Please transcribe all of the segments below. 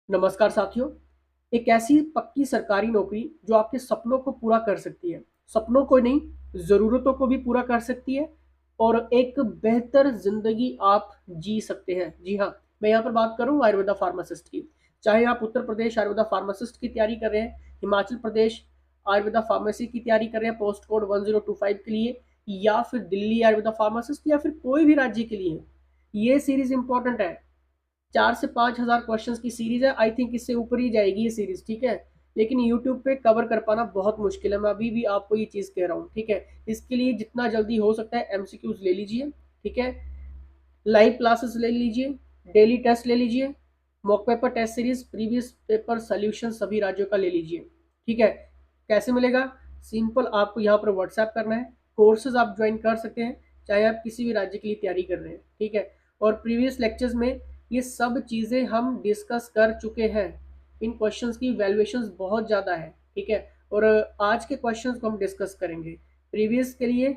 नमस्कार साथियों। एक ऐसी पक्की सरकारी नौकरी जो आपके सपनों को पूरा कर सकती है, सपनों को नहीं, ज़रूरतों को भी पूरा कर सकती है और एक बेहतर ज़िंदगी आप जी सकते हैं। जी हाँ, मैं यहाँ पर बात करूँ आयुर्वेदा फार्मासिस्ट की। चाहे आप उत्तर प्रदेश आयुर्वेदा फार्मासिस्ट की तैयारी कर रहे हैं, हिमाचल प्रदेश आयुर्वेदा फार्मेसी की तैयारी कर रहे हैं पोस्ट कोड 1025 के लिए, या फिर दिल्ली आयुर्वेदा फार्मासिस्ट, या फिर कोई भी राज्य के लिए, ये सीरीज़ इंपॉर्टेंट है। 4 से 5 हज़ार क्वेश्चन की सीरीज है। आई थिंक इससे ऊपर ही जाएगी ये सीरीज, ठीक है। लेकिन यूट्यूब पे कवर कर पाना बहुत मुश्किल है, मैं अभी भी आपको ये चीज़ कह रहा हूँ, ठीक है। इसके लिए जितना जल्दी हो सकता है एमसीक्यूज ले लीजिए, ठीक है। लाइव क्लासेस ले लीजिए, डेली टेस्ट ले लीजिए, mock paper test series, previous paper solution सभी राज्यों का ले लीजिए, ठीक है। कैसे मिलेगा? सिंपल, आपको यहाँ पर व्हाट्सएप करना है, कोर्सेज आप ज्वाइन कर सकते हैं, चाहे आप किसी भी राज्य के लिए तैयारी कर रहे हैं, ठीक है। और प्रीवियस लेक्चर्स में ये सब चीज़ें हम डिस्कस कर चुके हैं। इन क्वेश्चंस की वैल्यूएशंस बहुत ज़्यादा है, ठीक है। और आज के क्वेश्चंस को हम डिस्कस करेंगे। प्रीवियस के लिए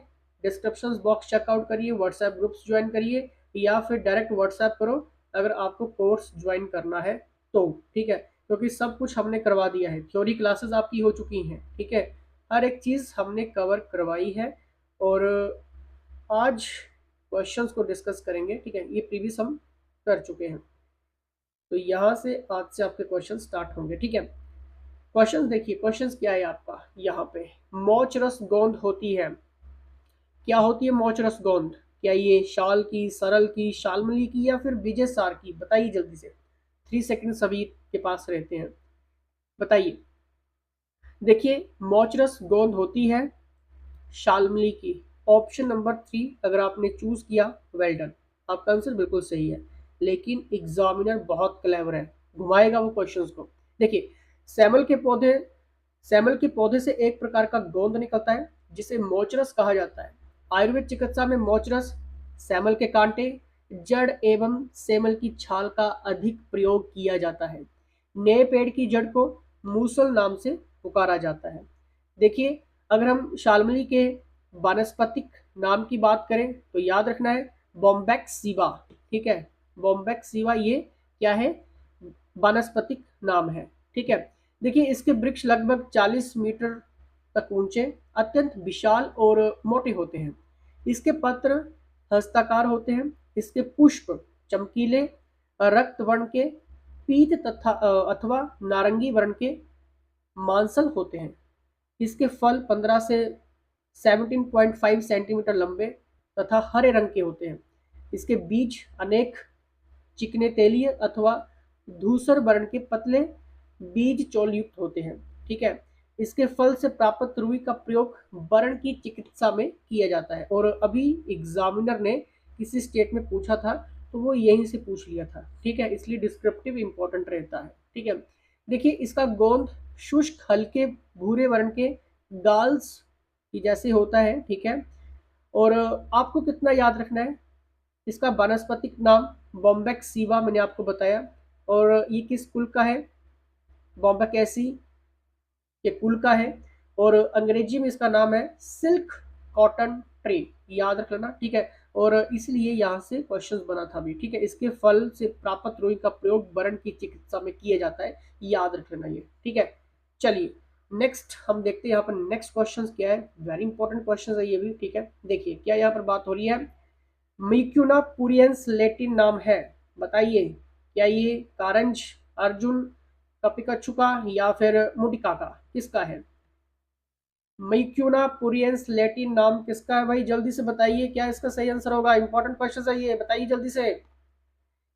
डिस्क्रिप्शन बॉक्स चेकआउट करिए, व्हाट्सएप ग्रुप्स ज्वाइन करिए, या फिर डायरेक्ट व्हाट्सएप करो अगर आपको कोर्स ज्वाइन करना है तो, ठीक है। क्योंकि सब कुछ हमने करवा दिया है, थ्योरी क्लासेस आपकी हो चुकी हैं, ठीक है। हर एक चीज़ हमने कवर करवाई है और आज क्वेश्चंस को डिस्कस करेंगे, ठीक है। ये प्रीवियस हम कर चुके हैं, तो यहाँ से आज से आपके क्वेश्चन स्टार्ट होंगे, ठीक है। क्वेश्चंस देखिए, क्वेश्चंस क्या है आपका यहाँ पे। मोच रस गोंद होती है, क्या होती है मोच रस गोंद? क्या ये शाल की, सरल की, शालमली की, या फिर विजय सार की? बताइए जल्दी से, 3 सेकंड सभी के पास रहते हैं, बताइए। देखिए, मोचरस गोंद होती है शालमली की। ऑप्शन नंबर 3 अगर आपने चूज किया, वेल डन, आपका आंसर बिल्कुल सही है। लेकिन एग्जामिनर बहुत क्लेवर है, घुमाएगा वो क्वेश्चंस को। देखिए, सैमल के पौधे सैमल के पौधे से एक प्रकार का गोंद निकलता है जिसे मोचरस कहा जाता है। आयुर्वेद चिकित्सा में मोचरस, सैमल के कांटे, जड़ एवं सैमल की छाल का अधिक प्रयोग किया जाता है। नए पेड़ की जड़ को मूसल नाम से पुकारा जाता है। देखिए, अगर हम शाल्मली के वानस्पतिक नाम की बात करें तो याद रखना है बॉम्बैक्स सीवा, ठीक है। बॉम्बैक्स सीवा ये क्या है? वानस्पतिक नाम है, ठीक है। देखिए, इसके वृक्ष लगभग 40 मीटर तक ऊंचे, अत्यंत विशाल और मोटे होते हैं। इसके पत्र हस्ताकार होते हैं। इसके पुष्प चमकीले रक्त वर्ण के, पीत तथा अथवा नारंगी वर्ण के मांसल होते हैं। इसके फल 15 से 17.5 सेंटीमीटर लंबे तथा हरे रंग के होते हैं। इसके बीज अनेक चिकने तेलीय अथवा धूसर वर्ण के पतले बीज चौल युक्त होते हैं, ठीक है। इसके फल से प्राप्त रुई का प्रयोग वर्ण की चिकित्सा में किया जाता है। और अभी एग्जामिनर ने किसी स्टेट में पूछा था तो वो यहीं से पूछ लिया था, ठीक है। इसलिए डिस्क्रिप्टिव इंपॉर्टेंट रहता है, ठीक है। देखिए, इसका गोंद शुष्क हल्के भूरे वर्ण के गाल्स की जैसे होता है, ठीक है। और आपको कितना याद रखना है, इसका वानस्पतिक नाम बॉम्बैक्स सीवा मैंने आपको बताया। और ये किस कुल का है? बॉम्बैकेसी के कुल का है। और अंग्रेजी में इसका नाम है सिल्क कॉटन ट्री, याद रख लेना, ठीक है। और इसलिए यहाँ से क्वेश्चन बना था भी, ठीक है। इसके फल से प्राप्त रुई का प्रयोग बर्न की चिकित्सा में किया जाता है, याद रख लेना ये, ठीक है। चलिए, नेक्स्ट हम देखते हैं यहाँ पर नेक्स्ट क्वेश्चन क्या है। वेरी इंपॉर्टेंट क्वेश्चन है ये भी, ठीक है। देखिए, क्या यहाँ पर बात हो रही है, मिक्यूना पुरियंस लैटिन नाम है, बताइए। क्या ये कारंज, अर्जुन, कपिकच्छु का, या फिर मुडिका का? किसका है? मिक्यूना पुरियंस लैटिन नाम किसका है भाई? जल्दी से बताइए, क्या इसका सही आंसर होगा? इंपॉर्टेंट क्वेश्चन है ये, बताइए जल्दी से।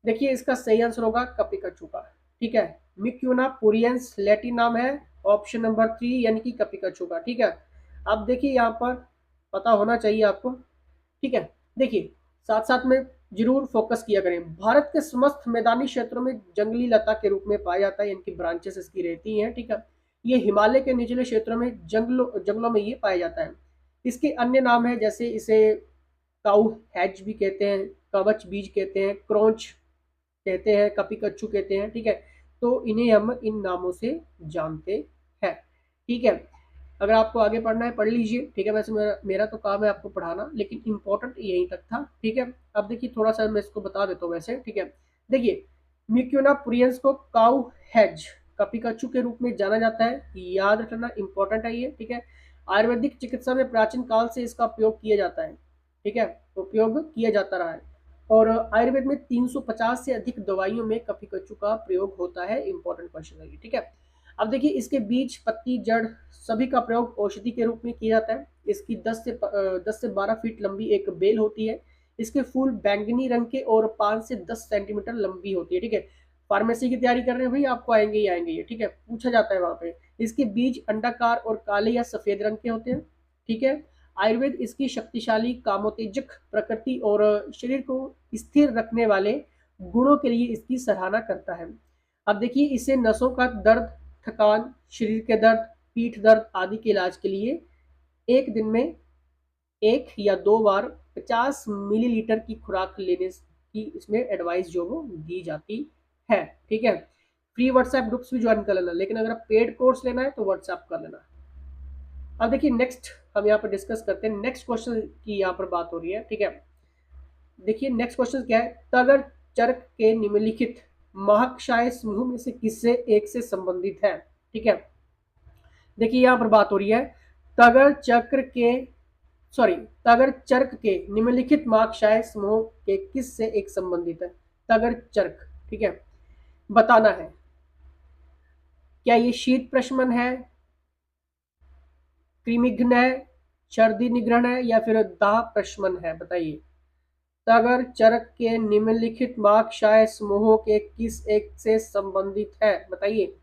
देखिए, इसका सही आंसर होगा कपिकच्छु का, ठीक है। मिक्यूना पुरियंस लैटिन नाम है, ऑप्शन नंबर 3 यानी कि कपिकच्छु का, ठीक है। अब देखिए, यहाँ पर पता होना चाहिए आपको, ठीक है। देखिए, साथ साथ में जरूर फोकस किया करें। भारत के समस्त मैदानी क्षेत्रों में जंगली लता के रूप में पाया जाता है, इनकी ब्रांचेस इसकी रहती हैं, ठीक है। ये हिमालय के निचले क्षेत्रों में जंगलों में ये पाया जाता है। इसके अन्य नाम है, जैसे इसे काउ हैज भी कहते हैं, कवच बीज कहते हैं, क्रोंच कहते हैं, कपिकच्छु कहते हैं, ठीक है। तो इन्हें हम इन नामों से जानते हैं, ठीक है। अगर आपको आगे पढ़ना है पढ़ लीजिए, ठीक है। वैसे मेरा तो काम है आपको पढ़ाना, लेकिन इंपॉर्टेंट यहीं तक था, ठीक है। अब देखिए, थोड़ा सा मैं इसको बता देता हूँ वैसे, ठीक है। देखिए, म्यूकोना प्रियंस को काउ हेज कपिकाचू के रूप में जाना जाता है, याद रखना इंपॉर्टेंट है ये, ठीक है। आयुर्वेदिक चिकित्सा में प्राचीन काल से इसका उपयोग किया जाता है, ठीक है, उपयोग किया जाता रहा है। और आयुर्वेद में 350 से अधिक दवाइयों में कपिकाचू का प्रयोग होता है, इंपॉर्टेंट क्वेश्चन है ये, ठीक है। अब देखिए इसके बीज, पत्ती, जड़ सभी का प्रयोग औषधि के रूप में किया जाता है। इसकी 10 से 12 फीट लंबी एक बेल होती है। इसके फूल बैंगनी रंग के और 5 से 10 सेंटीमीटर लंबी होती है, ठीक है। फार्मेसी की तैयारी कर रहे हैं भाई, आपको आएंगे ही आएंगे ये, ठीक है, पूछा जाता है वहां पे। इसके बीज अंडाकार और काले या सफेद रंग के होते हैं, ठीक है। आयुर्वेद इसकी शक्तिशाली, कामोत्तेजक प्रकृति और शरीर को स्थिर रखने वाले गुणों के लिए इसकी सराहना करता है। अब देखिए इसे नसों का दर्द, थकान, शरीर के दर्द, पीठ दर्द आदि के इलाज के लिए एक दिन में 1 या 2 बार 50 मिलीलीटर की खुराक लेने की इसमें एडवाइस जो वो दी जाती है, ठीक है। फ्री व्हाट्सएप ग्रुप्स भी ज्वाइन कर लेना, लेकिन अगर पेड कोर्स लेना है तो व्हाट्सएप कर लेना। अब देखिए नेक्स्ट हम यहाँ पर डिस्कस करते हैं, नेक्स्ट क्वेश्चन की यहाँ पर बात हो रही है, ठीक है। देखिए नेक्स्ट क्वेश्चन क्या है, तगर चरक के निम्नलिखित महकशाय समूह में से किससे एक से संबंधित है, ठीक है। देखिए यहाँ पर बात हो रही है तगर चक्र के तगर चर्क के निम्नलिखित महकशाय समूह के किस से एक संबंधित है, तगर चर्क, ठीक है। बताना है क्या ये शीत प्रशमन है, कृमिघ्न है, सर्दी निग्रहण है, या फिर दाह प्रशमन है, बताइए। तगर चरक के निम्नलिखित महकशाय समूहों के किस एक से संबंधित है, बताइए।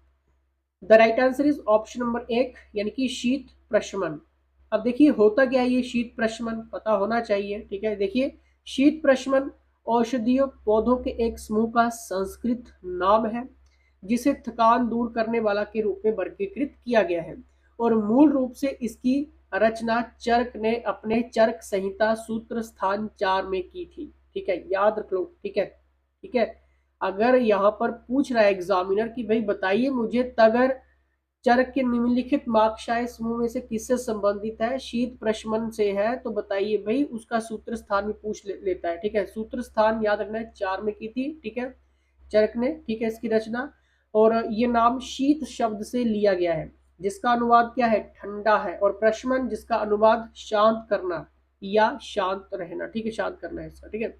The right answer is option number 1 यानी कि शीत प्रशमन। अब देखिए होता क्या है ये शीत प्रशमन, पता होना चाहिए, ठीक है। देखिए शीत प्रशमन औषधीय पौधों के एक समूह का संस्कृत नाम है जिसे थकान दूर करने वाला के रूप में वर्गीकृत किया गया है, और मूल रूप से इसकी रचना चरक ने अपने चरक संहिता सूत्र स्थान 4 में की थी, ठीक है, याद रख लो, ठीक है, ठीक है। अगर यहाँ पर पूछ रहा है एग्जामिनर कि भाई बताइए मुझे तगर चरक के निम्नलिखित महकशाय समूह में से किससे संबंधित है, शीत प्रशमन से है, तो बताइए भाई, उसका सूत्र स्थान भी पूछ लेता है, ठीक है। सूत्र स्थान याद रखना है 4 में की थी, ठीक है, चरक ने, ठीक है, इसकी रचना। और ये नाम शीत शब्द से लिया गया है जिसका अनुवाद क्या है, ठंडा है, और प्रशमन जिसका अनुवाद शांत करना या शांत रहना, ठीक है, शांत करना है इसका, ठीक है।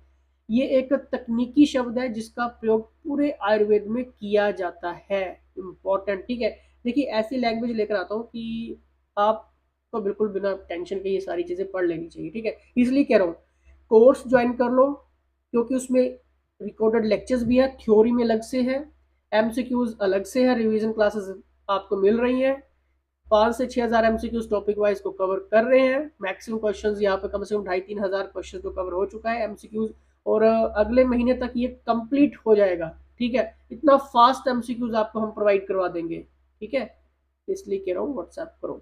ये एक तकनीकी शब्द है जिसका प्रयोग पूरे आयुर्वेद में किया जाता है, इंपॉर्टेंट, ठीक है। देखिए ऐसी लैंग्वेज लेकर आता हूँ कि आपको बिल्कुल बिना टेंशन के ये सारी चीजें पढ़ लेनी चाहिए, ठीक है, इसलिए कह रहा हूँ कोर्स ज्वाइन कर लो, क्योंकि उसमें रिकॉर्डेड लेक्चर्स भी है, थ्योरी में अलग से है, एमसीक्यूज अलग से है, रिवीजन क्लासेस आपको मिल रही हैं, 5 से 6 हज़ार एमसीक्यूज टॉपिक वाइज को कवर कर रहे हैं। मैक्सिमम क्वेश्चंस यहाँ पे कम से कम 2,500-3 हज़ार क्वेश्चन तो कवर हो चुका है एमसीक्यूज, और अगले महीने तक ये कंप्लीट हो जाएगा, ठीक है। इतना फास्ट एमसीक्यूज आपको हम प्रोवाइड करवा देंगे, ठीक है, इसलिए कह रहा हूँ व्हाट्सएप करो।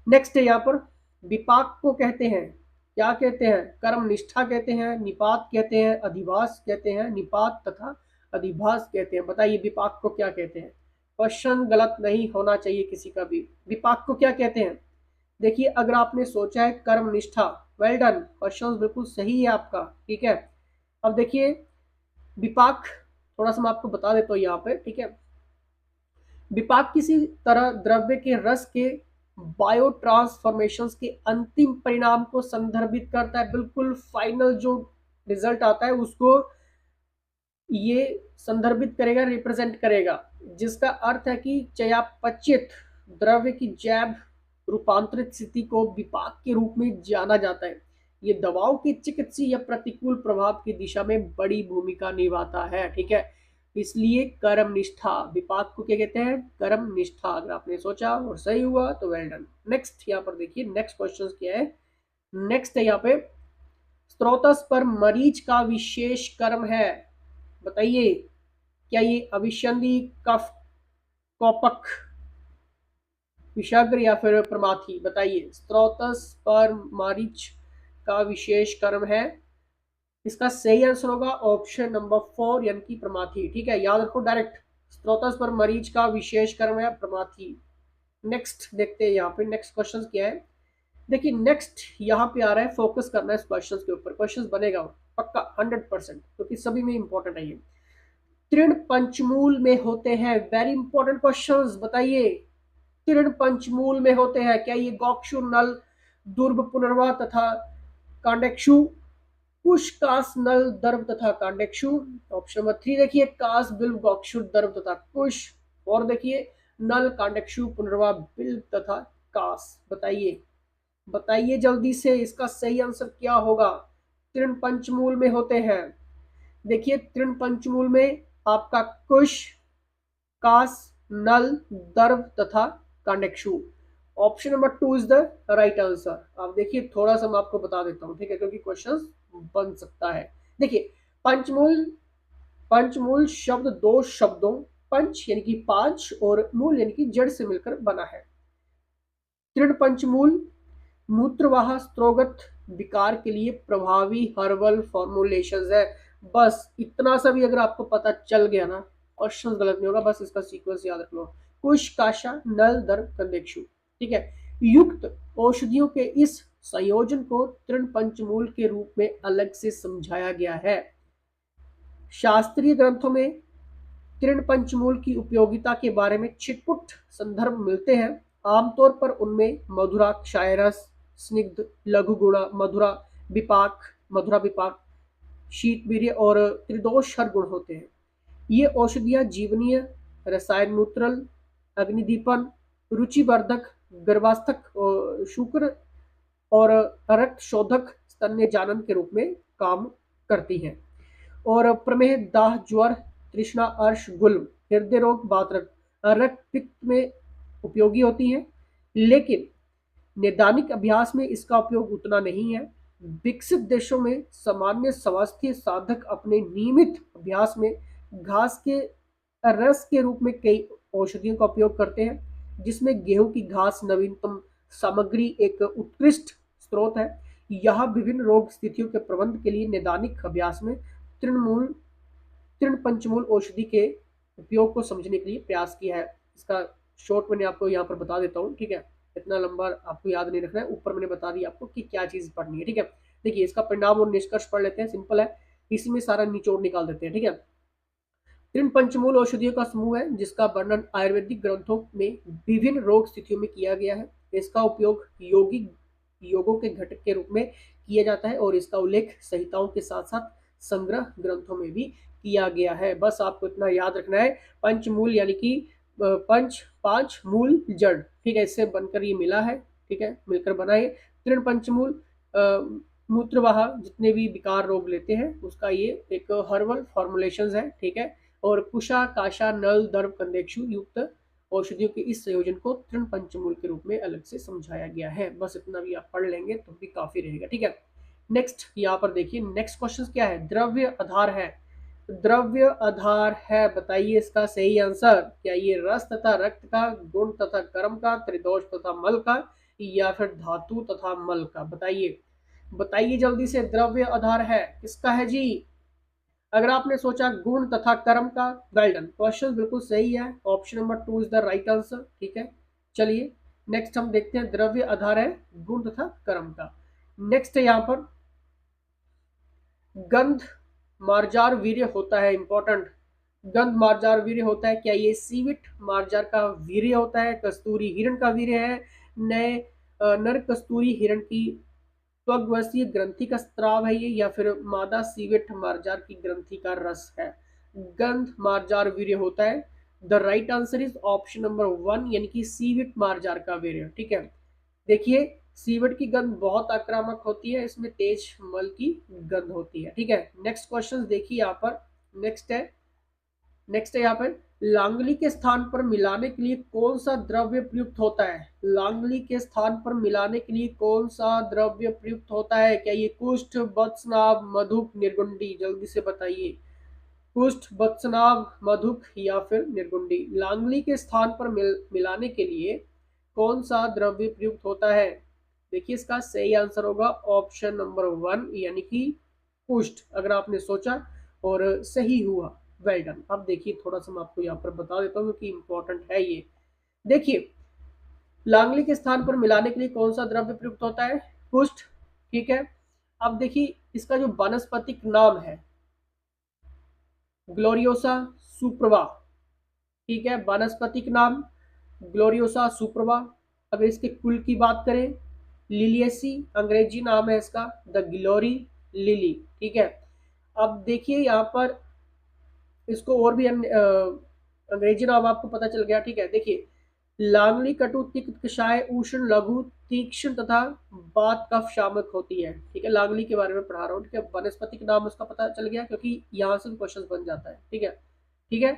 नेक्स्ट है यहाँ पर विपाक को कहते हैं, क्या कहते हैं, कर्म निष्ठा कहते हैं, निपात कहते हैं, अधिभास कहते हैं, निपात तथा अधिभास कहते हैं, बताइए विपाक को क्या कहते हैं। क्वेश्चन गलत नहीं होना चाहिए किसी का भी। विपाक को क्या कहते हैं, देखिए अगर आपने सोचा है कर्म निष्ठा, वेल डन, क्वेश्चन बिल्कुल सही है आपका, ठीक है। अब देखिए विपाक थोड़ा सा मैं आपको बता देता हूँ यहाँ पे, ठीक है। विपाक किसी तरह द्रव्य के रस के बायो ट्रांसफॉर्मेशन के अंतिम परिणाम को संदर्भित करता है, बिल्कुल फाइनल जो रिजल्ट आता है उसको ये संदर्भित करेगा, रिप्रेजेंट करेगा, जिसका अर्थ है कि चयापचित द्रव्य की जैव रूपांतरित स्थिति को विपाक के रूप में जाना जाता है। ये दवाओं के चिकित्सीय या प्रतिकूल प्रभाव की दिशा में बड़ी भूमिका निभाता है, ठीक है। इसलिए कर्म निष्ठा, विपाक को क्या कहते हैं, कर्म निष्ठा। अगर आपने सोचा और सही हुआ तो वेल डन। नेक्स्ट यहाँ पर देखिए नेक्स्ट क्वेश्चन क्या है, नेक्स्ट है यहाँ पे स्त्रोतस पर मरीज का विशेष कर्म है, बताइए क्या ये अभिसंधि, कफ, कौपक, विषाग्र या फिर प्रमाथी, बताइए। स्त्रोतस पर मरीज का विशेष कर्म है, इसका सही आंसर होगा ऑप्शन नंबर 4 यानी कि प्रमाथी, ठीक है, याद रखो डायरेक्ट, स्त्रोतस पर मरीज का विशेष कर्म है प्रमाथी। नेक्स्ट देखते हैं यहाँ पे नेक्स्ट क्वेश्चन क्या है। देखिए नेक्स्ट यहाँ पे आ रहा है, फोकस करना है इस क्वेश्चन के ऊपर, क्वेश्चन बनेगा पक्का 100%, क्योंकि सभी में इंपॉर्टेंट है ये। तृण पंचमूल में होते हैं? वेरी इंपॉर्टेंट क्वेश्चंस, बताइए। तृण पंचमूल में होते हैं, क्या ये गौक्षु, नल, दुर्भ, पुनर्वा तथा कांडेक्षु, कुश, कास, नल, दर्भ तथा कांडेक्षु? ऑप्शन नंबर 3 देखिए, कास, बिल्व, गौक्षु, दर्भ तथा कुश। और देखिए, नल, कांडेक्षु, पुनर्वा, बिल्व तथा कास। बताइए, बताइए जल्दी से, इसका सही आंसर क्या होगा? तृण पंचमूल में होते हैं। देखिए, तृण पंचमूल में आपका कुश, कास, नल, दर्भ तथा कांडेक्षु। Option number 2 is the right answer. आप देखिए, थोड़ा सा मैं आपको बता देता हूं, ठीक है, क्योंकि क्वेश्चन बन सकता है। देखिए, पंचमूल, पंचमूल शब्द दो शब्दों पंच यानी कि पांच और मूल यानी कि जड़ से मिलकर बना है। तृण पंचमूल मूत्रवाह स्त्रोगत विकार के लिए प्रभावी हर्बल फॉर्मुलेशंस है। बस इतना सा भी अगर आपको पता चल गया ना, क्वेश्चन गलत नहीं होगा। बस इसका सीक्वेंस याद रख लो, कुश, काशा, नल, दर्भ, कंदेक्षु। ठीक है, युक्त औषधियों के इस संयोजन को तृण पंचमूल के रूप में अलग से समझाया गया है। शास्त्रीय ग्रंथों में तृण पंचमूल की उपयोगिता के बारे में छिटपुट संदर्भ मिलते हैं। आमतौर पर उनमें मधुरा, क्षयरस, स्निग्ध, लघु गुण, मधुरा विपाक, शीतवीर्य और त्रिदोष हर गुण होते हैं। ये औषधियां जीवनीय, रसायन मूत्रल, अग्निदीपन, रुचिवर्धक, गर्भास्थक, शुक्र और रक्त शोधक, स्तन्य जानन के रूप में काम करती हैं। और प्रमेह, दाह, ज्वर, तृष्णा, अर्श, गुल्म, हृदय रोग, बातरक, रक्त पित्त में उपयोगी होती हैं। लेकिन नैदानिक अभ्यास में इसका उपयोग उतना नहीं है। विकसित देशों में सामान्य स्वास्थ्य साधक अपने नियमित अभ्यास में घास के रस के रूप में कई औषधियों का उपयोग करते हैं, जिसमें गेहूं की घास नवीनतम सामग्री एक उत्कृष्ट स्रोत है। यह विभिन्न रोग स्थितियों के प्रबंध के लिए नैदानिक अभ्यास में तृणमूल तृण पंचमूल औषधि के उपयोग को समझने के लिए प्रयास किया है। इसका शॉर्ट मैंने आपको यहाँ पर बता देता हूँ, ठीक है, इतना लंबा आपको याद नहीं रखना है। ऊपर मैंने बता दिया आपको कि क्या चीज पढ़नी है, ठीक है। देखिए, इसका परिणाम और निष्कर्ष पढ़ लेते हैं, सिंपल है, इसी में सारा निचोड़ निकाल देते हैं, ठीक है। तृण पंचमूल औषधियों का समूह है जिसका वर्णन आयुर्वेदिक ग्रंथों में विभिन्न रोग स्थितियों में किया गया है। इसका उपयोग योगों के घटक के रूप में किया जाता है और इसका उल्लेख संहिताओं के साथ साथ संग्रह ग्रंथों में भी किया गया है। बस आपको इतना याद रखना है, पंचमूल यानी कि पंच, पांच, मूल, जड़, ठीक है, इससे बनकर ये मिला है, ठीक है, मिलकर बना है तृण पंचमूल। मूत्रवाह जितने भी विकार रोग लेते हैं उसका ये एक हर्बल फॉर्मुलेशन है, ठीक है। और कुशा, काशा, नल, दर्भ, कंदेक्षु युक्त औषधियों के इस संयोजन को तृण पंचमूल के रूप में अलग से समझाया गया है। बस इतना भी आप पढ़ लेंगे तो भी काफी रहेगा, ठीक है। नेक्स्ट यहाँ पर देखिए, नेक्स्ट क्वेश्चन क्या है? द्रव्य आधार है, द्रव्य आधार है, बताइए इसका सही आंसर। क्या ये रस तथा रक्त का, गुण तथा कर्म का, त्रिदोष तथा मल का, या फिर धातु तथा मल का? बताइए, बताइए जल्दी से, द्रव्य आधार है किसका है जी? अगर आपने सोचा गुण तथा कर्म का, वेल डन, क्वेश्चन बिल्कुल सही है। Option number 2 is the right answer, ठीक है। चलिए नेक्स्ट हम देखते हैं, द्रव्य आधार है गुण तथा कर्म का। नेक्स्ट है यहाँ पर, गंध मार्जार वीर्य होता है, इंपॉर्टेंट, गंध मार्जार वीर्य होता है, क्या ये सीविट मार्जार का वीर्य होता है, कस्तूरी हिरण का वीर्य है, नए नर कस्तूरी हिरण की त्वग्वसीय ग्रंथि का स्त्राव है ये, या फिर मादा सीवेट मार्जार की ग्रंथि का रस है? गंध मार्जार वीर्य होता है। The right answer is option number 1 यानी कि सीविट मार्जार का वीर्य, ठीक है। देखिए, सीवट की गंध बहुत आक्रामक होती है, इसमें तेज मल की गंध होती है, ठीक है। नेक्स्ट क्वेश्चन देखिए यहाँ पर, नेक्स्ट है यहाँ पर, लांगली के स्थान पर मिलाने के लिए कौन सा द्रव्य प्रयुक्त होता है? लांगली के स्थान पर मिलाने के लिए कौन सा द्रव्य प्रयुक्त होता है? क्या ये कुष्ठ, बत्सनाभ, मधुक, निर्गुंडी? जल्दी से बताइए, कुष्ठ, बत्सनाभ, मधुक या फिर निर्गुंडी? लांगली के स्थान पर मिलाने के लिए कौन सा द्रव्य प्रयुक्त होता है? देखिए, इसका सही आंसर होगा ऑप्शन नंबर 1 यानी कि कुष्ठ। अगर आपने सोचा और सही हुआ, वेल डन। अब देखिए, थोड़ा सा मैं आपको यहाँ पर बता देता हूँ कि इंपॉर्टेंट है ये। देखिए, लांगली के स्थान पर मिलाने के लिए कौन सा द्रव्य प्रयुक्त होता है? कुष्ठ, ठीक है। अब देखिए, इसका जो वानस्पतिक नाम है, ग्लोरियोसा, सुप्रभा, ठीक है। वानस्पतिक नाम ग्लोरियोसा सुप्रभा। अगर इसके कुल की बात करें, लिलियसी अंग्रेजी नाम है इसका, द ग्लोरी लिली, ठीक है। अब देखिए यहाँ पर इसको और भी अंग्रेजी नाम आपको पता चल गया, ठीक है। देखिए, लांगली कटु तिक्त कषाय उष्ण लघु तीक्ष्ण तथा बात कफ शामक होती है, ठीक है। लांगली के बारे में पढ़ा रहा हूँ, ठीक है। वनस्पतिक नाम उसका पता चल गया, क्योंकि यहाँ से क्वेश्चन बन जाता है, ठीक है। ठीक है,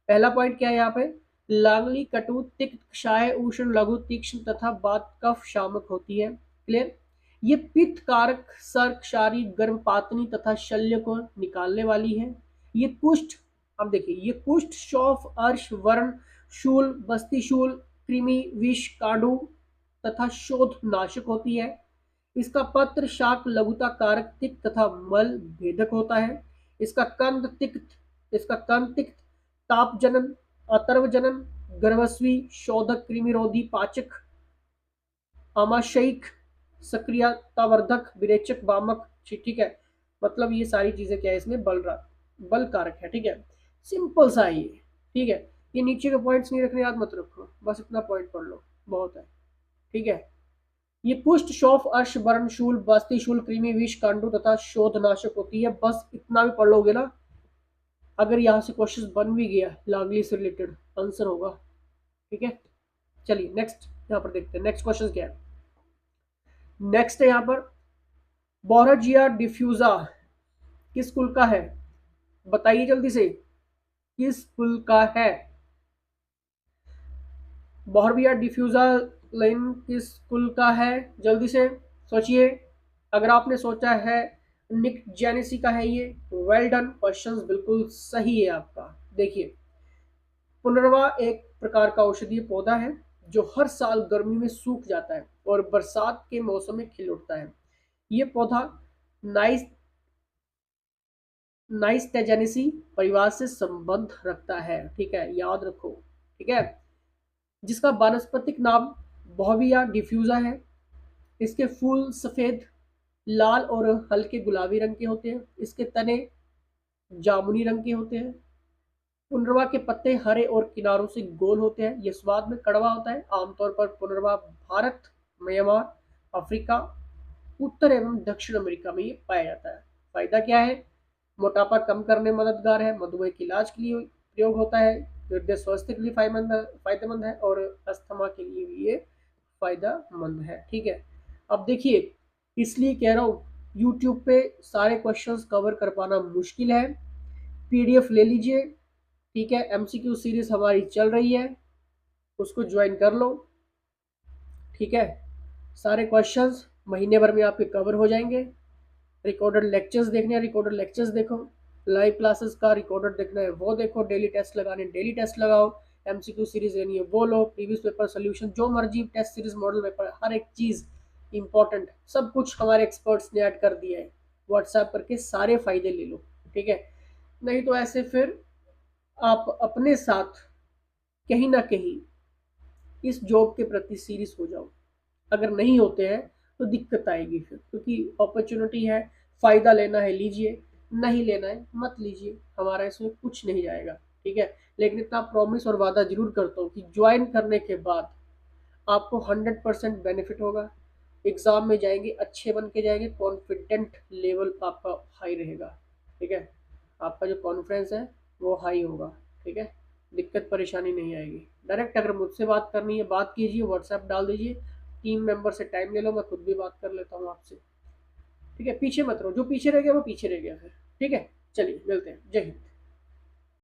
पहला पॉइंट क्या है यहाँ पे, लांगली कटु तिक्त कषाय उष्ण लघु तीक्ष्ण तथा बात कफ शामक होती है। क्लियर। ये पित्त कारक, सर्क क्षारी, गर्भपातनी तथा शल्य को निकालने वाली है। ये कुष्ठ, अब देखिए, ये कुष्ठ, शौफ, अर्श, वर्ण, शूल, बस्ती शूल, कृमि, विष, कांडू तथा शोध नाशक होती है। इसका पत्र शाक लघुता कारक, तिक्त तथा मल भेदक होता है। इसका कंद तिक्त, इसका कंद तिक्त, ताप जनन, अतर्व जनन, गर्भस्वी, शोधक, कृमिरोधी, पाचक, आमाशयिक, सक्रियतावर्धक, विरेचक, वामक, ठीक है। मतलब ये सारी चीजें क्या है, इसमें बल कारक है, ठीक है। सिंपल सा है ये, ठीक है। ये नीचे के पॉइंट्स नहीं रखने, याद मत रखो, बस इतना पॉइंट पढ़ लो, बहुत है, ठीक है। ये कुष्ठ, शौफ, अर्श, वर्ण, शूल, बस्ती शूल, कृमि, विष, कांडू तथा शोधनाशक होती है। बस इतना भी पढ़ लोगे ना, अगर यहाँ से क्वेश्चन बन भी गया लांगली से रिलेटेड, आंसर होगा, ठीक है। चलिए नेक्स्ट यहाँ पर देखते हैं, नेक्स्ट क्वेश्चन क्या है। नेक्स्ट है यहाँ पर, बोरजिया डिफ्यूजा किस कुल का है, बताइए जल्दी से, किस कुल का है। बोरजिया डिफ्यूजा लाइन किस कुल का है, जल्दी से सोचिए। अगर आपने सोचा है निक जेनेसी का है ये, वेल डन, क्वेश्चन बिल्कुल सही है आपका। देखिए, पुनर्वा एक प्रकार का औषधीय पौधा है जो हर साल गर्मी में सूख जाता है और बरसात के मौसम में खिल उठता है। ये पौधा नाइस नाइस्टेजेनेसी परिवार से संबंध रखता है, ठीक है, याद रखो, ठीक है। जिसका वानस्पतिक नाम बोहविया डिफ्यूजा है। इसके फूल सफेद, लाल और हल्के गुलाबी रंग के होते हैं। इसके तने जामुनी रंग के होते हैं। पुनर्वा के पत्ते हरे और किनारों से गोल होते हैं। यह स्वाद में कड़वा होता है। आमतौर पर पुनर्वा भारत, म्यांमार, अफ्रीका, उत्तर एवं दक्षिण अमेरिका में ये पाया जाता है। फायदा क्या है, मोटापा कम करने में मददगार है, मधुमेह के इलाज के लिए प्रयोग होता है, हृदय स्वास्थ्य के लिए फायदेमंद है और अस्थमा के लिए भी ये फायदेमंद है, ठीक है। अब देखिए, इसलिए कह रहा हूँ, यूट्यूब पे सारे क्वेश्चंस कवर कर पाना मुश्किल है। पीडीएफ ले लीजिए, ठीक है। एमसीक्यू सीरीज हमारी चल रही है, उसको ज्वाइन कर लो, ठीक है। सारे क्वेश्चंस महीने भर में आपके कवर हो जाएंगे। रिकॉर्डेड लेक्चर्स देखने हैं, रिकॉर्डेड लेक्चर्स देखो। लाइव क्लासेस का रिकॉर्डेड देखना है वो देखो। डेली टेस्ट लगाने, डेली टेस्ट लगाओ। एमसीक्यू सीरीज लेनी है वो लो। प्रीवियस पेपर सोल्यूशन, जो मर्जी टेस्ट सीरीज, मॉडल पेपर, हर एक चीज इंपॉर्टेंट, सब कुछ हमारे एक्सपर्ट्स ने ऐड कर दिया है। व्हाट्सएप करके सारे फायदे ले लो, ठीक है। नहीं तो ऐसे फिर आप अपने साथ कहीं ना कहीं इस जॉब के प्रति सीरियस हो जाओ। अगर नहीं होते हैं तो दिक्कत आएगी फिर, क्योंकि अपॉर्चुनिटी है, फायदा लेना है लीजिए, नहीं लेना है मत लीजिए, हमारा इसमें कुछ नहीं जाएगा, ठीक है। लेकिन इतना प्रॉमिस और वादा जरूर करता हूँ कि ज्वाइन करने के बाद आपको 100% बेनिफिट होगा। एग्जाम में जाएंगे अच्छे बन के जाएंगे, कॉन्फिडेंट लेवल आपका हाई रहेगा, ठीक है। आपका जो कॉन्फिडेंस है वो हाई होगा, ठीक है। दिक्कत परेशानी नहीं आएगी। डायरेक्ट अगर मुझसे बात करनी है, बात कीजिए, व्हाट्सएप डाल दीजिए, टीम मेंबर से टाइम ले लो, मैं खुद भी बात कर लेता हूँ आपसे, ठीक है। पीछे मत रहो, जो पीछे रह गया वो पीछे रह गया फिर, ठीक है। चलिए मिलते हैं, जय हिंद।